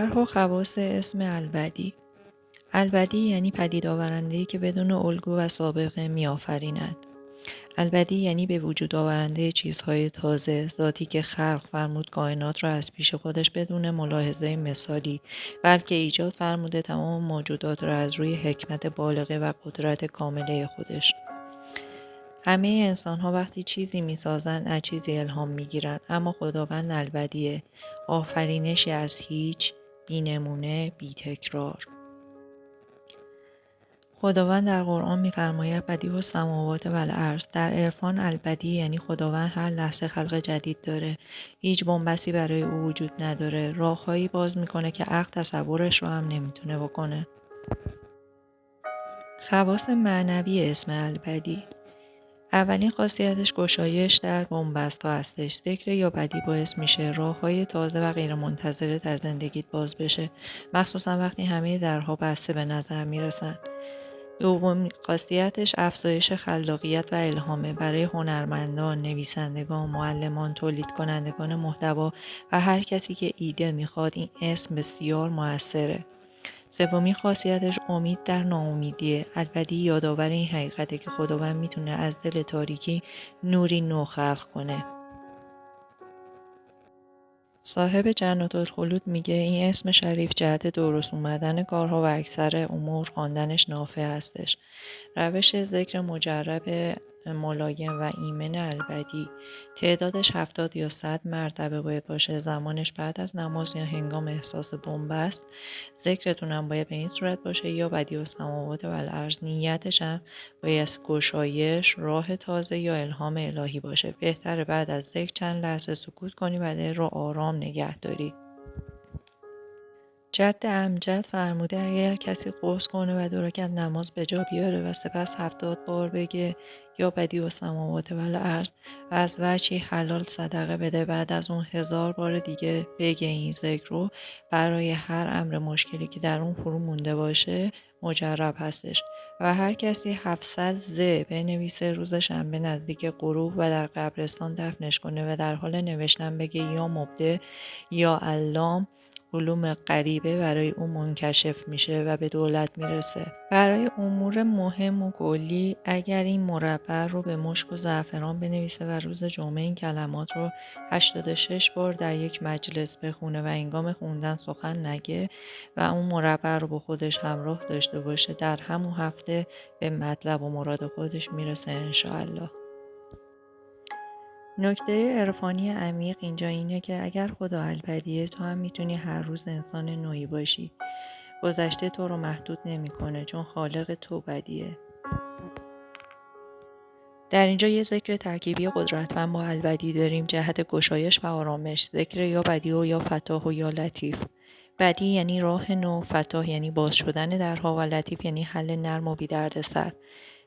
شرح و خواص اسم البدی. البدی یعنی پدید آورنده‌ای که بدون الگو و سابقه می‌آفریند. البدی یعنی به وجود آورنده چیزهای تازه، ذاتی که خلق فرمود کائنات را از پیش خودش بدون ملاحظه مثالی، بلکه ایجاد فرموده تمام موجودات را از روی حکمت بالغه و قدرت کامله خودش. همه انسان‌ها وقتی چیزی می‌سازند از چیزی الهام می‌گیرند، اما خداوند البدیه، آفرینشی از هیچ، بی‌نمونه، بی‌تکرار. خداوند در قرآن می‌فرماید بدیع السماوات و الارض. در عرفان البدیع یعنی خداوند هر لحظه خلق جدید داره. هیچ بنبستی برای او وجود نداره. راههایی باز میکنه که عقل تصورش رو هم نمیتونه بکنه. خواص معنوی اسم البدیع: اولین خاصیتش گشایش در بنبست‌ها هستش. ذکر یا بدیع باعث میشه راه‌های تازه و غیرمنتظره در زندگیت باز بشه، مخصوصا وقتی همه درها بسته به نظر میرسن. دومین خاصیتش افزایش خلاقیت و الهامه برای هنرمندان، نویسندگان، معلمان، تولید کنندگان محتوا و هر کسی که ایده میخواد این اسم بسیار موثره. سومین خاصیتش امید در ناامیدیه. البدیع یادآور این حقیقته که خداوند میتونه از دل تاریکی نوری نو خلق کنه. صاحب جنات الخلود میگه این اسم شریف جهت درست اومدن کارها و اکثر امور خواندنش نافع هستش. روش ذکر مجرب ملایم و ایمن البدیع: تعدادش 70 یا 100 مرتبه باید باشه. زمانش بعد از نماز یا هنگام احساس بنبست. ذکرتونم باید به این صورت باشه یا بدیع السماوات و الارض. نیتش هم باید گشایش، راه تازه یا الهام الهی باشه. بهتره بعد از ذکر چند لحظه سکوت کنی و دل رو آرام نگه داری. جد امجد فرموده اگر کسی غسل کنه و 2 رکعت نماز به جا بیاره و سپس 70 بار بگه یا بدیع السماوات و الارض و از وجهی حلال صدقه بده، بعد از اون 1000 بار دیگه بگه این ذکر رو، برای هر امر مشکلی که در اون فرو مونده باشه مجرب هستش. و هر کسی 700 ز بنویسه روز شنبه نزدیک غروب و در قبرستان دفنش کنه و در حال نوشتن بگه یا مبدع یا علام، علوم غریبه برای او منکشف میشه و به دولت میرسه. برای امور مهم و کلی اگر این مربع رو به مشک و زعفران بنویسه و روز جمعه این کلمات رو 86 بار در یک مجلس بخونه و هنگام خوندن سخن نگه و اون مربع رو با خودش همراه داشته باشه، در همون هفته به مطلب و مراد خودش میرسه انشاءالله. نکته عرفانی عمیق اینجا اینه که اگر خدا البدیه، تو هم میتونی هر روز انسان نوعی باشی. گذشته تو رو محدود نمیکنه چون خالق تو بدیه. در اینجا یه ذکر ترکیبی قدرتمند با البدیع داریم جهت گشایش و آرامش. ذکر یا بدیع و یا فتاح و یا لطیف. بدیع یعنی راه نو، فتاح یعنی باز شدن درها و لطیف یعنی حل نرم و بی دردسر.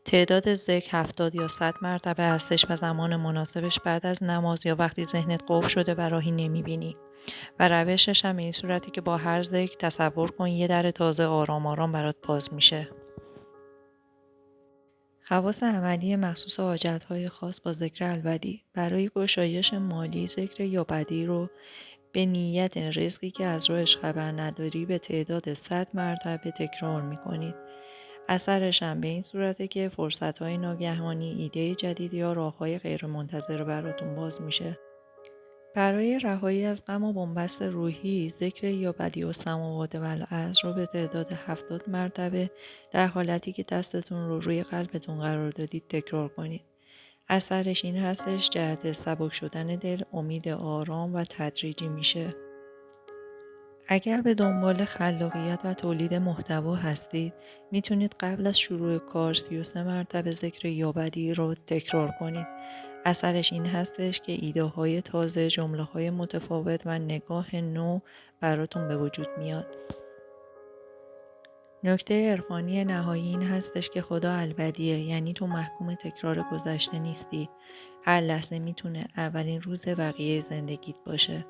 تعداد ذکر 70 یا 100 مرتبه هستش و زمان مناسبش بعد از نماز یا وقتی ذهنت قفل شده و راهی نمیبینی. و روشش هم این صورتی که با هر ذکر تصور کن یه در تازه آرام آرام برات باز میشه. خواص عملی مخصوص حاجت‌های خاص با ذکر البدیع: برای گشایش مالی ذکر یا بدیع رو به نیت رزقی که از راهش خبر نداری به تعداد 100 مرتبه تکرار میکنید. اثرش هم به این صورته که فرصت‌های ناگهانی، ایده جدید یا راه‌های غیرمنتظره براتون باز میشه. برای رهایی از غم و بنبست روحی ذکر یا بدیع السماوات و الارض رو به تعداد 70 مرتبه در حالتی که دستتون رو روی قلبتون قرار دادید تکرار کنید. اثرش این هستش جهت سبک شدن دل، امید آرام و تدریجی میشه. اگر به دنبال خلاقیت و تولید محتوا هستید، میتونید قبل از شروع کار 33 مرتبه ذکر یا بدیع رو تکرار کنید. اثرش این هستش که ایده های تازه، جمله های متفاوت و نگاه نو براتون به وجود میاد. نکته عرفانی نهایی این هستش که خدا البدیه، یعنی تو محکوم تکرار گذشته نیستی. هر لحظه میتونه اولین روز بقیه زندگیت باشه.